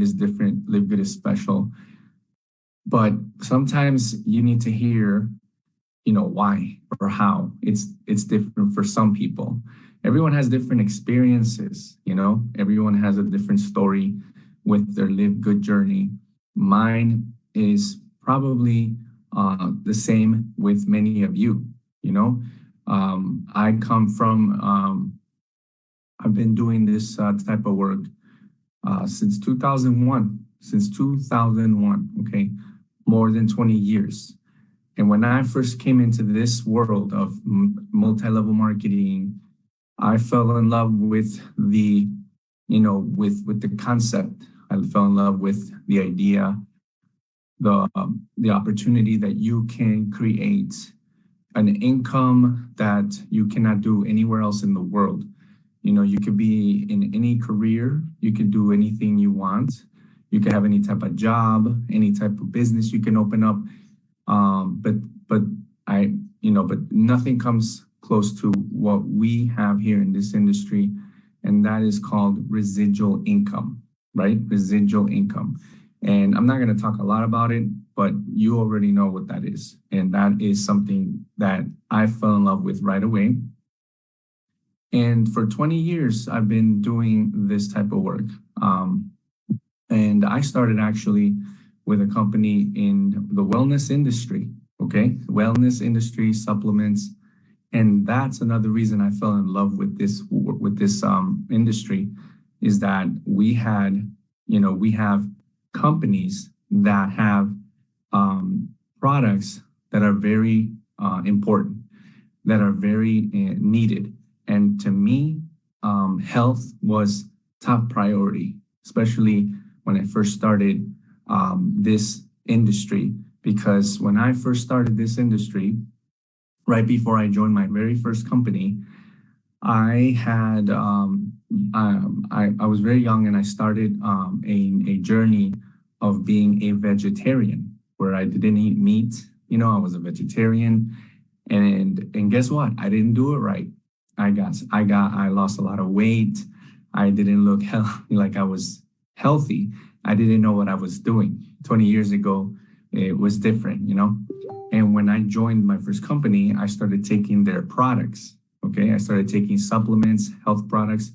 Livegood is different. Livegood is special. But sometimes you need to hear, why or how. It's different for some people. Everyone has different experiences, Everyone has a different story with their Livegood journey. Mine is probably the same with many of you, you know. I come from, I've been doing this type of work since 2001, okay, more than 20 years. And when I first came into this world of multi-level marketing, I fell in love with with the concept. I fell in love with the idea, the opportunity that you can create an income that you cannot do anywhere else in the world. You could be in any career, you can do anything you want. You can have any type of job, any type of business you can open up. But nothing comes close to what we have here in this industry, and that is called residual income, right? Residual income. And I'm not going to talk a lot about it, but you already know what that is. And that is something that I fell in love with right away. And for 20 years, I've been doing this type of work. And I started actually with a company in the wellness industry, okay? Wellness industry, supplements. And that's another reason I fell in love with this industry, is that we have companies that have products that are very important, that are very needed. And to me, health was top priority, especially when I first started this industry. Because when I first started this industry, right before I joined my very first company, I had I was very young, and I started a journey of being a vegetarian, where I didn't eat meat. I was a vegetarian, and guess what? I didn't do it right. I lost a lot of weight. I didn't look like I was healthy. I didn't know what I was doing. 20 years ago, it was different, And when I joined my first company, I started taking their products. Okay, I started taking supplements, health products,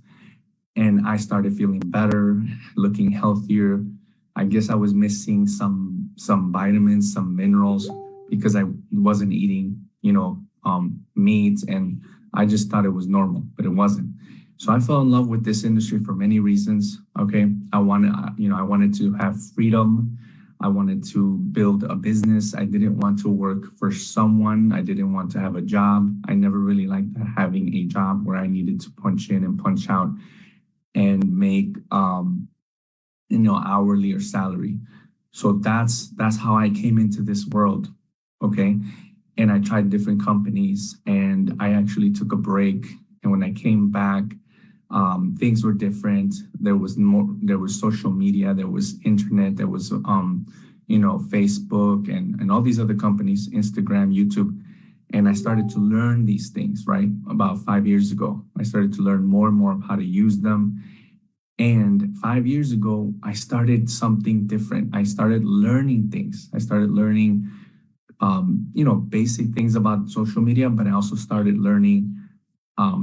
and I started feeling better, looking healthier. I guess I was missing some vitamins, some minerals, because I wasn't eating, meat, and I just thought it was normal, but it wasn't. So I fell in love with this industry for many reasons. Okay, I wanted to have freedom. I wanted to build a business. I didn't want to work for someone. I didn't want to have a job. I never really liked having a job where I needed to punch in and punch out and make, hourly or salary. So that's how I came into this world. Okay. And I tried different companies, and I actually took a break. And when I came back, things were different. There was social media, there was internet, there was, Facebook and all these other companies, Instagram, YouTube. And I started to learn these things, right? About 5 years ago, I started to learn more and more of how to use them. And 5 years ago, I started something different. I started learning things. I started learning, basic things about social media, but I also started learning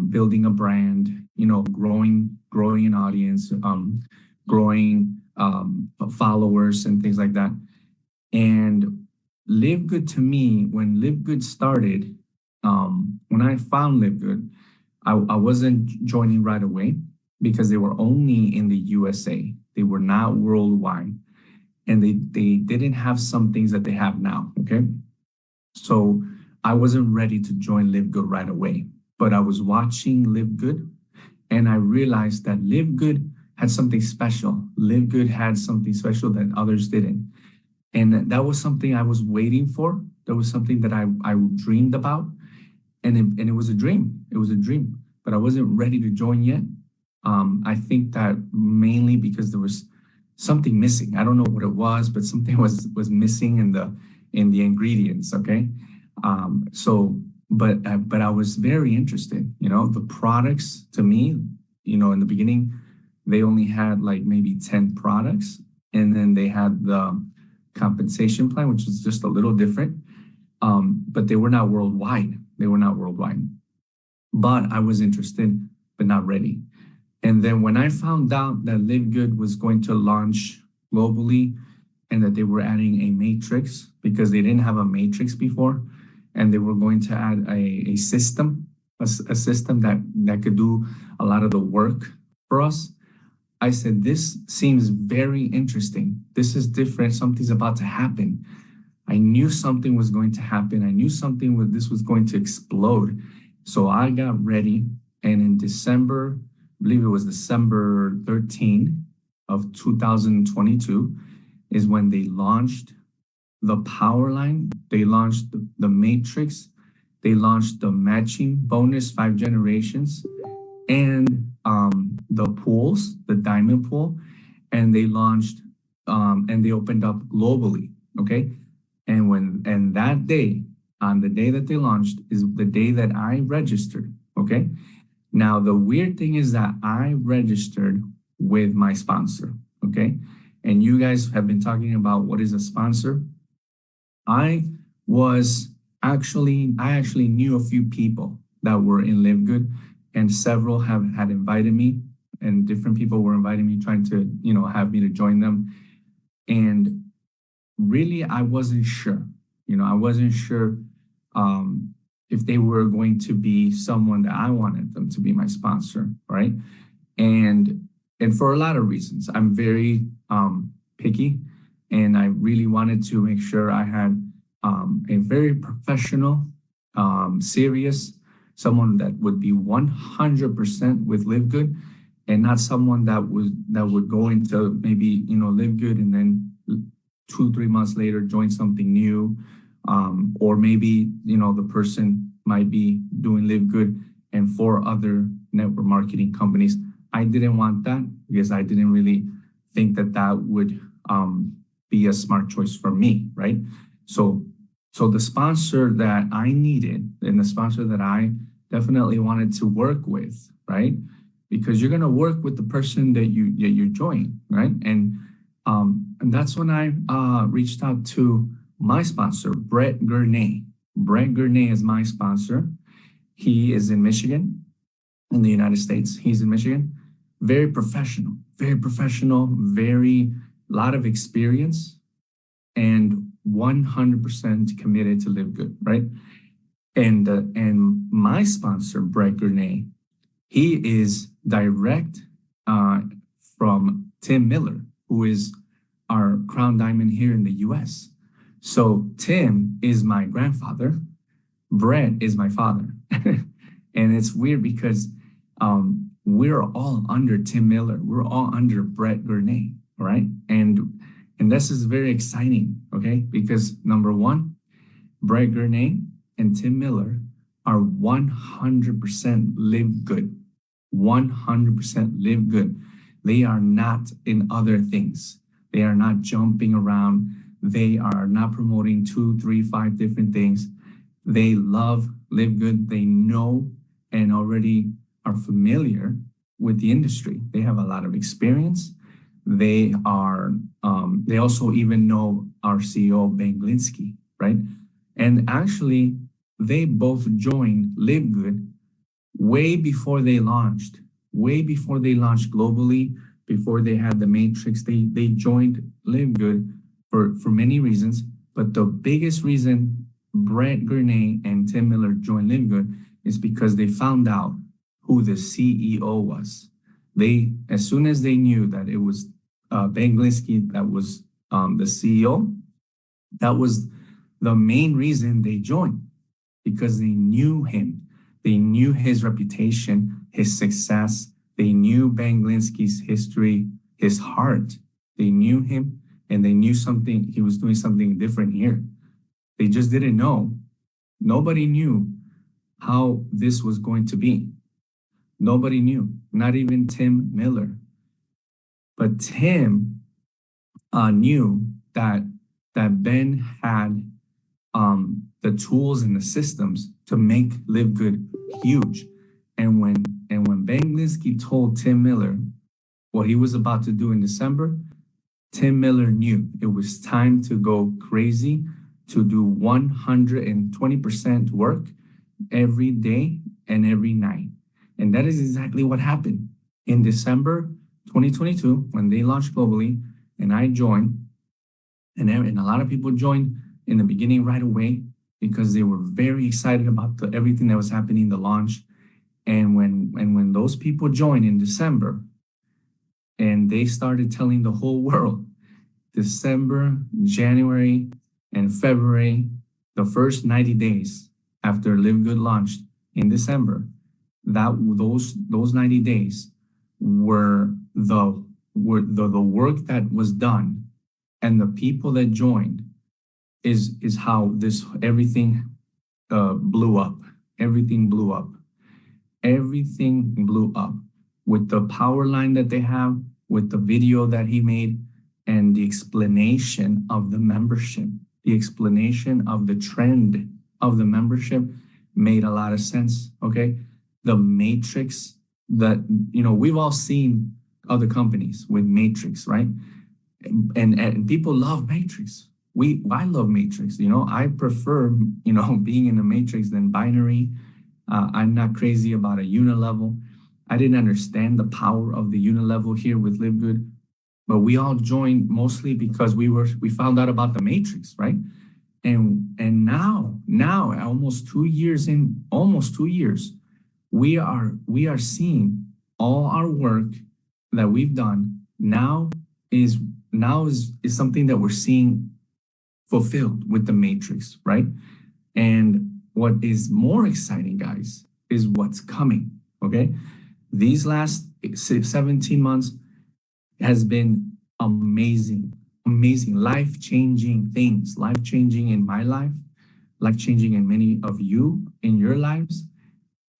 building a brand, growing an audience, growing followers and things like that. And Livegood, to me, when Livegood started, when I found Livegood, I wasn't joining right away because they were only in the USA. They were not worldwide, and they didn't have some things that they have now, okay? So I wasn't ready to join Livegood right away. But I was watching Livegood, and I realized that Livegood had something special. Livegood had something special that others didn't. And that was something I was waiting for. That was something that I dreamed about. And it was a dream. It was a dream. But I wasn't ready to join yet. I think that mainly because there was something missing. I don't know what it was, but something was missing in the ingredients, okay? But I was very interested. The products, to me, in the beginning, they only had like maybe 10 products, And then they had the compensation plan, which is just a little different. But they were not worldwide. They were not worldwide. But I was interested, but not ready. And then when I found out that Livegood was going to launch globally and that they were adding a matrix because they didn't have a matrix before, and they were going to add a system, a system that could do a lot of the work for us, I said, this seems very interesting. This is different. Something's about to happen. I knew something was going to happen. I knew this was going to explode. So I got ready. And in December, I believe it was December 13 of 2022, is when they launched the power line. They launched the matrix. They launched the matching bonus 5 generations and the pools, the diamond pool, and they launched and they opened up globally. Okay. And that day, on the day that they launched, is the day that I registered. Okay. Now, the weird thing is that I registered with my sponsor. Okay. And you guys have been talking about what is a sponsor. I actually knew a few people that were in Livegood, and several had invited me, and different people were inviting me, trying to, have me to join them. And really, I wasn't sure. I wasn't sure if they were going to be someone that I wanted them to be my sponsor, right? And for a lot of reasons, I'm very picky, and I really wanted to make sure I had a very professional, serious, someone that would be 100% with Livegood, and not someone that would go into maybe Livegood and then 2-3 months later join something new, or maybe the person might be doing Livegood and 4 other network marketing companies. I didn't want that because I didn't really think that would be a smart choice for me, right? So the sponsor that I needed, and the sponsor that I definitely wanted to work with, right? Because you're gonna work with the person that you join, right? And that's when I reached out to my sponsor, Brett Gurnay. Brett Gurnay is my sponsor. He is in Michigan, in the United States. He's in Michigan. Very professional, very lot of experience, and 100% committed to Livegood, right? And my sponsor, Brett Gurnay, he is direct from Tim Miller, who is our crown diamond here in the US. So Tim is my grandfather. Brett is my father. And it's weird because we're all under Tim Miller. We're all under Brett Gurnay, right? And this is very exciting, okay? Because number one, Brett Gurnay and Tim Miller are 100% Livegood. 100% Livegood. They are not in other things. They are not jumping around. They are not promoting 2, 3, 5 different things. They love Livegood. They know and already are familiar with the industry. They have a lot of experience. They also even know our CEO, Ben Glinsky, right? And actually, they both joined Livegood way before they launched globally, before they had the matrix. They joined Livegood for many reasons, but the biggest reason Brett Gurnay and Tim Miller joined Livegood is because they found out who the CEO was. As soon as they knew that it was Ben Glinsky that was the CEO, that was the main reason they joined, because they knew him. They knew his reputation, his success. They knew Ben Glinsky's history, his heart. They knew him, and they knew he was doing something different here. They just didn't know. Nobody knew how this was going to be. Nobody knew, not even Tim Miller. But Tim knew that Ben had the tools and the systems to make Livegood huge. And when Ben Glinsky told Tim Miller what he was about to do in December, Tim Miller knew it was time to go crazy, to do 120% work every day and every night. And that is exactly what happened. In December 2022, when they launched globally, and I joined, and a lot of people joined in the beginning right away because they were very excited about everything that was happening, the launch. And when those people joined in December, and they started telling the whole world, December, January, and February, the first 90 days after Livegood launched in December, those 90 days were the work that was done, and the people that joined is how this everything blew up. Everything blew up. Everything blew up with the power line that they have, with the video that he made, and the explanation of the membership. The explanation of the trend of the membership made a lot of sense. Okay. The matrix that, we've all seen other companies with matrix, right? And people love matrix. I love matrix. I prefer, being in a matrix than binary. I'm not crazy about a unilevel. I didn't understand the power of the unilevel here with Livegood, but we all joined mostly because we found out about the matrix, right? And now almost 2 years we are seeing all our work that we've done is is something that we're seeing fulfilled with the matrix, right? And what is more exciting, guys, is what's coming. Okay, these last 17 months has been amazing, life-changing things, life-changing in my life, life-changing in many of you in your lives,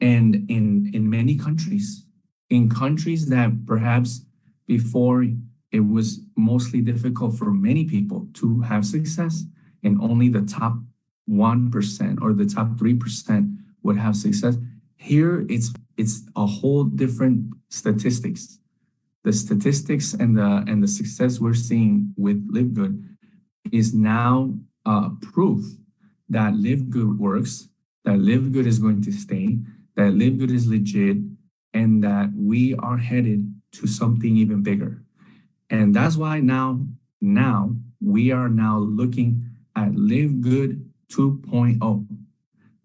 and in many countries, in countries that perhaps before it was mostly difficult for many people to have success, and only the top 1% or the top 3% would have success. Here, it's a whole different statistics. The statistics and the success we're seeing with Livegood is now proof that Livegood works, that Livegood is going to stay, that Livegood is legit, and that we are headed to something even bigger. And that's why now we are now looking at Livegood 2.0.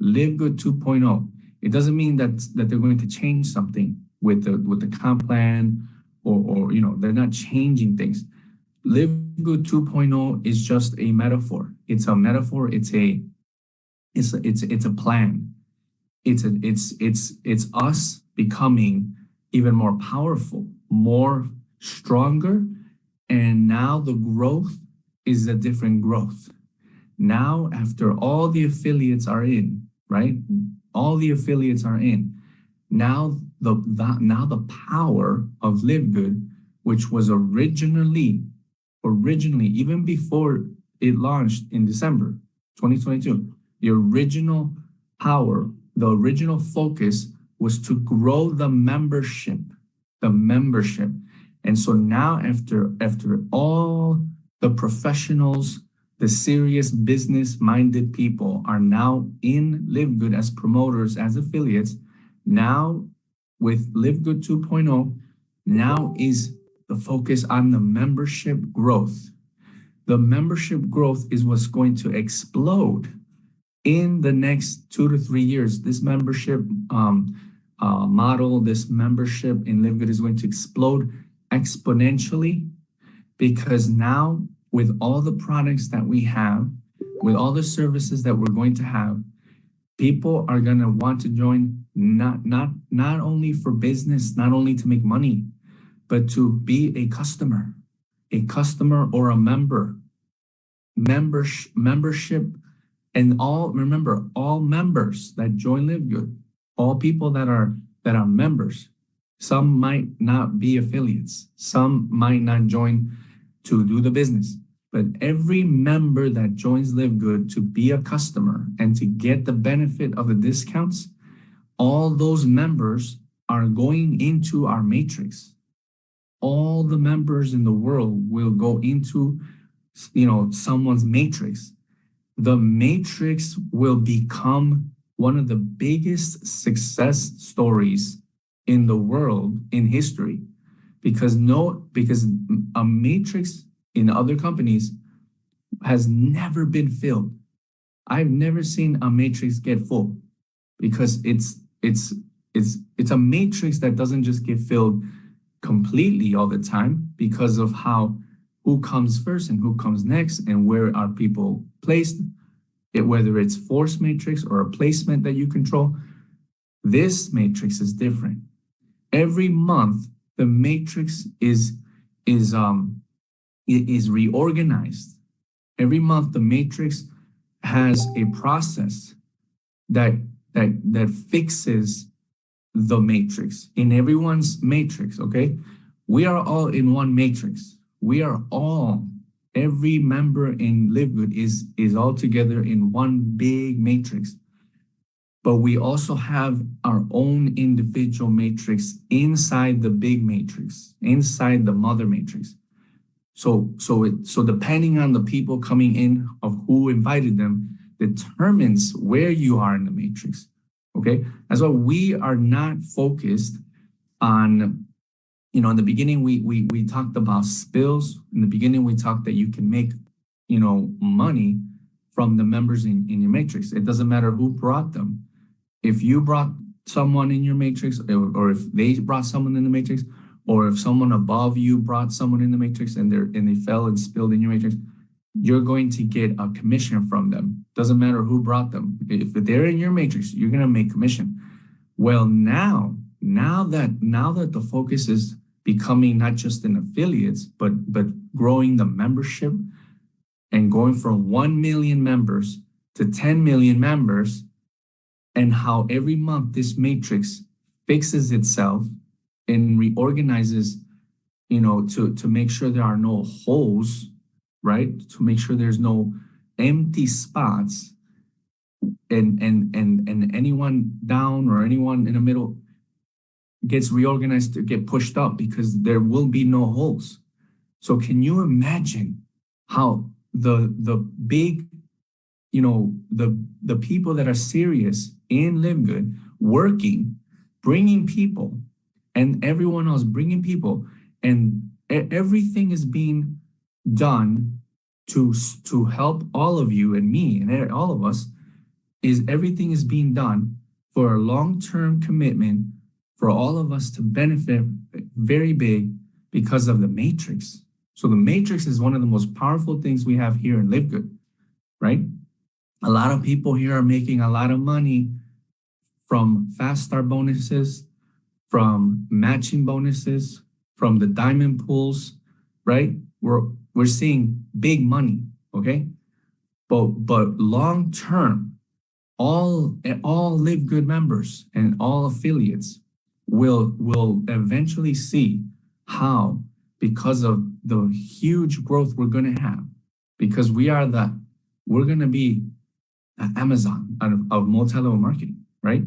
Livegood 2.0. It doesn't mean that they're going to change something with the comp plan, or they're not changing things. Livegood 2.0 is just a metaphor. It's a metaphor. It's a plan. It's us becoming even more powerful, more stronger, and now the growth is a different growth. Now, after all the affiliates are in, right? All the affiliates are in. Now the power of Livegood, which was originally, even before it launched in December 2022, the original power, the original focus was to grow the membership. And so now after all the professionals, the serious business-minded people are now in Livegood as promoters, as affiliates. Now, with Livegood 2.0, now is the focus on the membership growth. The membership growth is what's going to explode in the next 2 to 3 years. This membership model, this membership in Livegood is going to explode exponentially, because now, with all the products that we have, with all the services that we're going to have, people are going to want to join, not only for business, not only to make money, but to be a customer or a member. Membership, and all members that join Livegood, all people that are members. Some might not be affiliates, some might not join to do the business, but every member that joins Livegood to be a customer and to get the benefit of the discounts, all those members are going into our matrix. all the members in the world will go into, someone's matrix. The matrix will become one of the biggest success stories in the world in history, because a matrix in other companies has never been filled. I've never seen a matrix get full, because it's a matrix that doesn't just get filled completely all the time, because of who comes first and who comes next and where are people placed, whether it's force matrix or a placement that you control. This matrix is different. Every month, the matrix is reorganized. Every month, the matrix has a process that fixes the matrix in everyone's matrix. Okay, we are all in one matrix. We are all, every member in Livegood is all together in one big matrix. But we also have our own individual matrix inside the big matrix, inside the mother matrix. So depending on the people coming in of who invited them determines where you are in the matrix. Okay, that's why we are not focused on, in the beginning we talked about spills. In the beginning we talked that you can make, money from the members in your matrix. It doesn't matter who brought them. If you brought someone in your matrix, or if they brought someone in the matrix, or if someone above you brought someone in the matrix and they fell and spilled in your matrix, you're going to get a commission from them. Doesn't matter who brought them. If they're in your matrix, you're going to make commission. Well, now that the focus is becoming not just in affiliates, but growing the membership and going from 1 million members to 10 million members, and how every month this matrix fixes itself and reorganizes, to make sure there are no holes, right? To make sure there's no empty spots, and anyone down or anyone in the middle gets reorganized to get pushed up, because there will be no holes. So can you imagine how the big, the people that are serious in Livegood, working, bringing people, and everyone else bringing people, and everything is being done to help all of you and me and all of us, everything is being done for a long-term commitment for all of us to benefit very big because of the matrix. So the matrix is one of the most powerful things we have here in Livegood, right? A lot of people here are making a lot of money from fast start bonuses, from matching bonuses, from the diamond pools, right? We're seeing big money, okay? But long term, all Livegood members and all affiliates will eventually see how, because of the huge growth we're going to have, because we're going to be Amazon of multi-level marketing, right?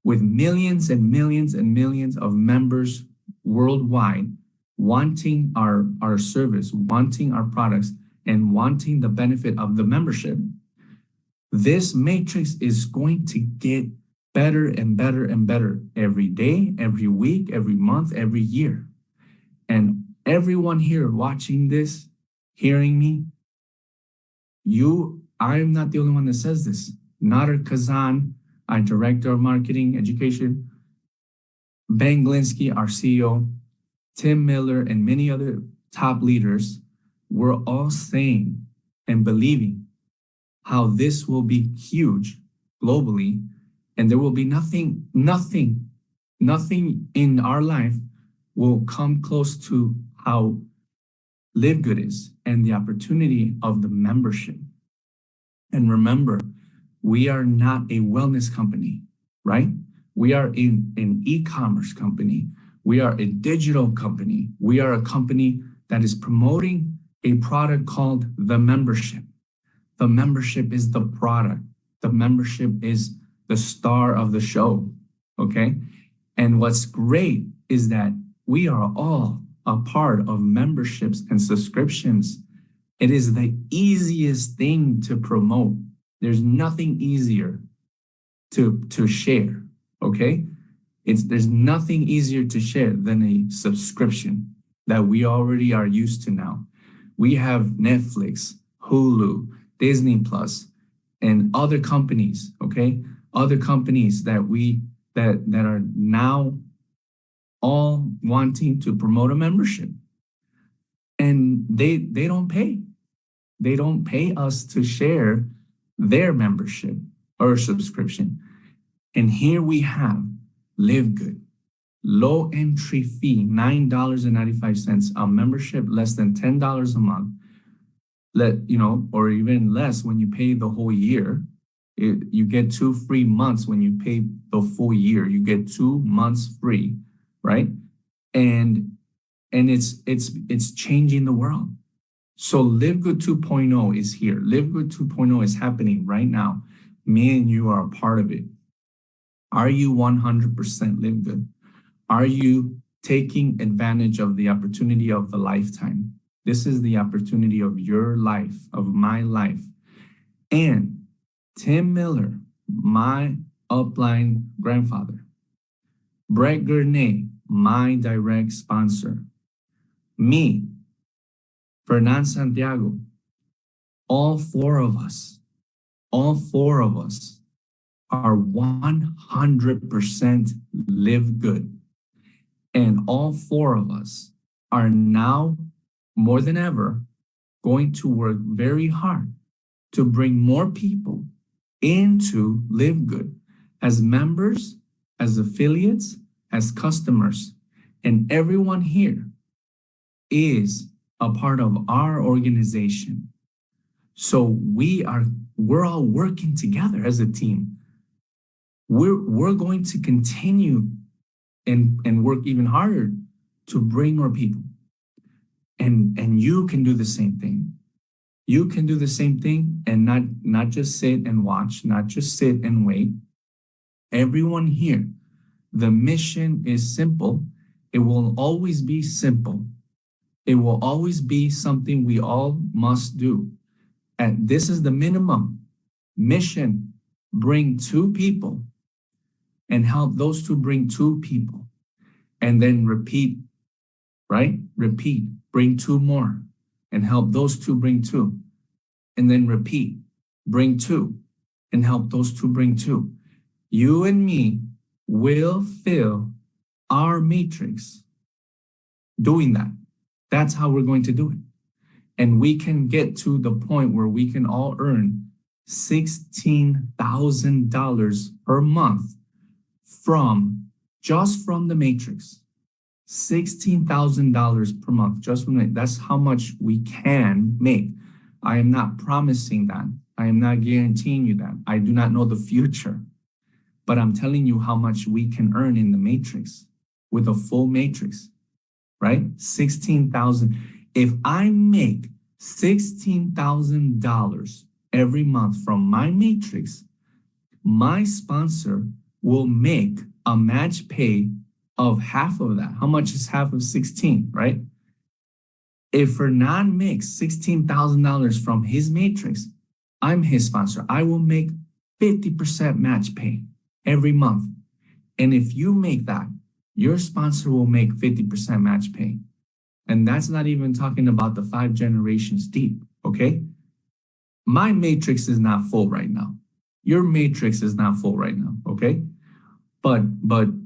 With millions and millions and millions of members worldwide wanting our service, wanting our products, and wanting the benefit of the membership, this matrix is going to get better and better and better every day, every week, every month, every year. And everyone here watching this, hearing me, I'm not the only one that says this. Nader Kazan, our Director of Marketing Education, Ben Glinsky, our CEO, Tim Miller, and many other top leaders, we're all saying and believing how this will be huge globally, and there will be nothing in our life will come close to how Livegood is and the opportunity of the membership. And remember, we are not a wellness company, right? We are an e-commerce company. We are a digital company. We are a company that is promoting a product called the membership. The membership is the product. The membership is the star of the show, okay? And what's great is that we are all a part of memberships and subscriptions. It is the easiest thing to promote. There's nothing easier to share, okay? There's nothing easier to share than a subscription that we already are used to now. We have Netflix, Hulu, Disney Plus, and other companies, okay? Other companies that are now all wanting to promote a membership. And they don't pay. They don't pay us to share their membership or subscription. And here we have Livegood, low entry fee, $9.95, a membership less than $10 a month. Or even less when you pay the whole year. You get 2 free months when you pay the full year. You get 2 months free, right? And it's changing the world. So Livegood 2.0 is here. Livegood 2.0 is happening right now. Me and you are a part of it. Are you 100% Livegood? Are you taking advantage of the opportunity of the lifetime? This is the opportunity of your life, of my life. And Tim Miller, my upline grandfather. Brett Gurney, my direct sponsor. Me, Fernan Santiago. All four of us are 100% Livegood. And all four of us are now, more than ever, going to work very hard to bring more people into Livegood as members, as affiliates, as customers. And everyone here is a part of our organization. So we're all working together as a team. We're going to continue and work even harder to bring more people. And you can do the same thing. You can do the same thing and not just sit and watch, not just sit and wait. Everyone here, the mission is simple. It will always be simple. It will always be something we all must do. And this is the minimum mission. Bring 2 people and help those 2 bring 2 people. And then repeat, right? Repeat. Bring 2 more and help those 2 bring 2. And then repeat. Bring 2 and help those 2 bring 2. You and me will fill our matrix doing that. That's how we're going to do it. And we can get to the point where we can all earn $16,000 per month just from the matrix. $16,000 per month just from it. That's how much we can make. I am not promising that. I am not guaranteeing you that. I do not know the future. But I'm telling you how much we can earn in the matrix with a full matrix, right? 16,000. If I make $16,000 every month from my matrix, my sponsor will make a match pay of half of that. How much is half of 16, right? If Fernan makes $16,000 from his matrix, I'm his sponsor. I will make 50% match pay every month. And if you make that, your sponsor will make 50% match pay. And that's not even talking about the 5 generations deep, okay? My matrix is not full right now. Your matrix is not full right now, okay? But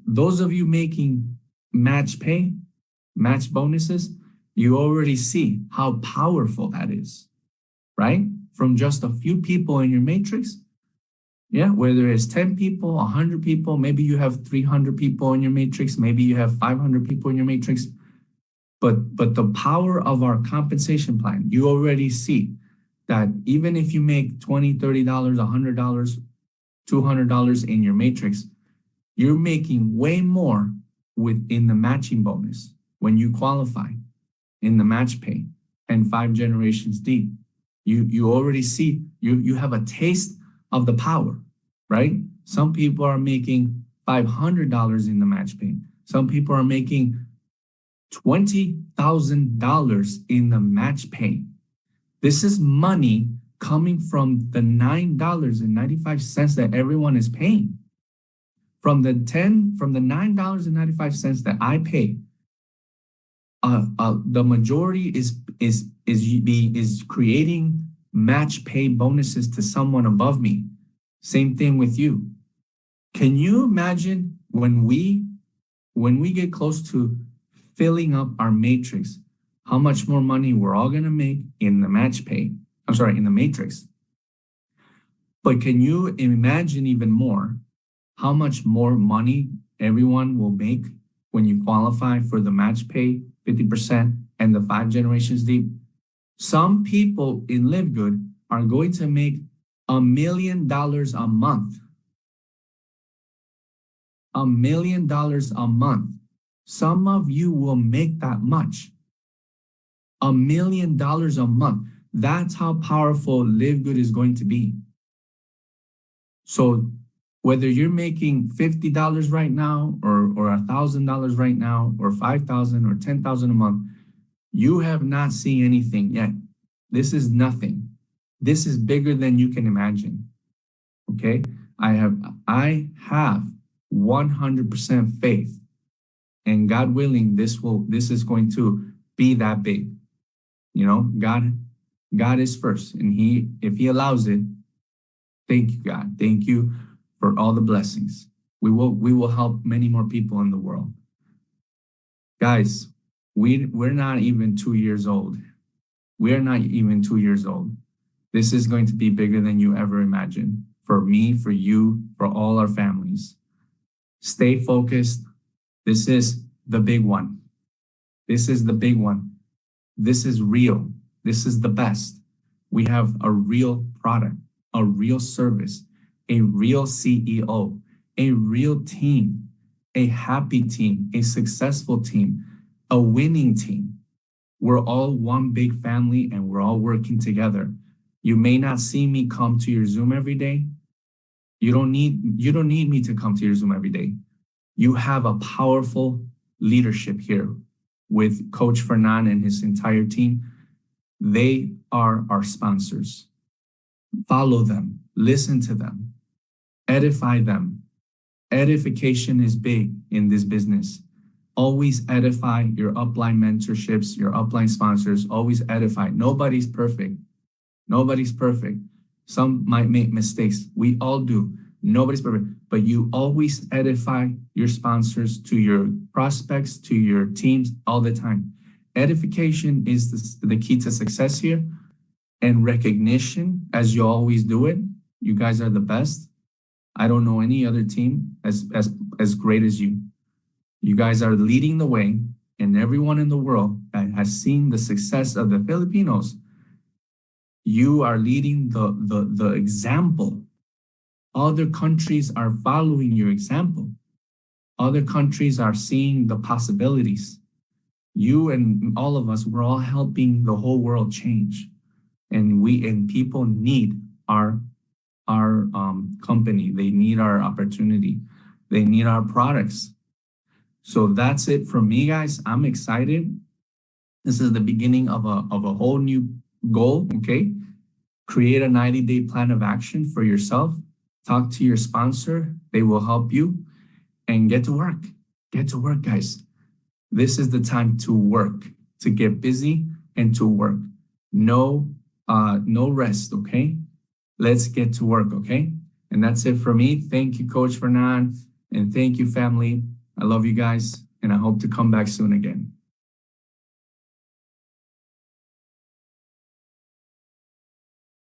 those of you making match pay, match bonuses, you already see how powerful that is, right? From just a few people in your matrix, yeah, whether it's 10 people, 100 people, maybe you have 300 people in your matrix, maybe you have 500 people in your matrix. But the power of our compensation plan, you already see that even if you make $20, $30, $100, $200 in your matrix, you're making way more within the matching bonus when you qualify in the match pay and 5 generations deep. You already see, you have a taste of the power, right? Some people are making $500 in the match pay. Some people are making $20,000 in the match pay. This is money coming from the $9.95 that everyone is paying. From the $9.95 that I pay, the majority is creating match pay bonuses to someone above me. Same thing with you. Can you imagine when we get close to filling up our matrix, how much more money we're all gonna make in the match pay? I'm sorry, in the matrix. But can you imagine even more how much more money everyone will make when you qualify for the match pay 50% and the 5 generations deep? Some people in Livegood are going to make $1 million a month. $1 million a month. Some of you will make that much. $1 million a month. That's how powerful Livegood is going to be. So whether you're making $50 right now or $1,000 right now or $5,000 or $10,000 a month, you have not seen anything yet. This is nothing. This is bigger than you can imagine. Okay? I have 100% faith, and God willing, this is going to be that big. You know, God is first, and if He allows it, thank you, God. Thank you for all the blessings. We will help many more people in the world. Guys, we're not even 2 years old. We're not even 2 years old. This is going to be bigger than you ever imagined. For me, for you, for all our families. Stay focused. This is the big one. This is the big one. This is real. This is the best. We have a real product, a real service, a real CEO, a real team, a happy team, a successful team, a winning team. We're all one big family and we're all working together. You may not see me come to your Zoom every day. You don't need me to come to your Zoom every day. You have a powerful leadership here with Coach Fernan and his entire team. They are our sponsors. Follow them, listen to them, edify them. Edification is big in this business. Always edify your upline mentorships, your upline sponsors. Always edify. Nobody's perfect. Nobody's perfect. Some might make mistakes. We all do. Nobody's perfect. But you always edify your sponsors, to your prospects, to your teams all the time. Edification is the key to success here. And recognition, as you always do it. You guys are the best. I don't know any other team as great as you. You guys are leading the way, and everyone in the world that has seen the success of the Filipinos, you are leading the example. Other countries are following your example. Other countries are seeing the possibilities. You and all of us, we're all helping the whole world change. And people need our company. They need our opportunity. They need our products. So that's it from me, guys. I'm excited. This is the beginning of a whole new goal, okay? Create a 90-day plan of action for yourself. Talk to your sponsor. They will help you. And get to work. Get to work, guys. This is the time to work, to get busy and to work. No rest, okay? Let's get to work, okay? And that's it for me. Thank you, Coach Fernan. And thank you, family. I love you guys, and I hope to come back soon again.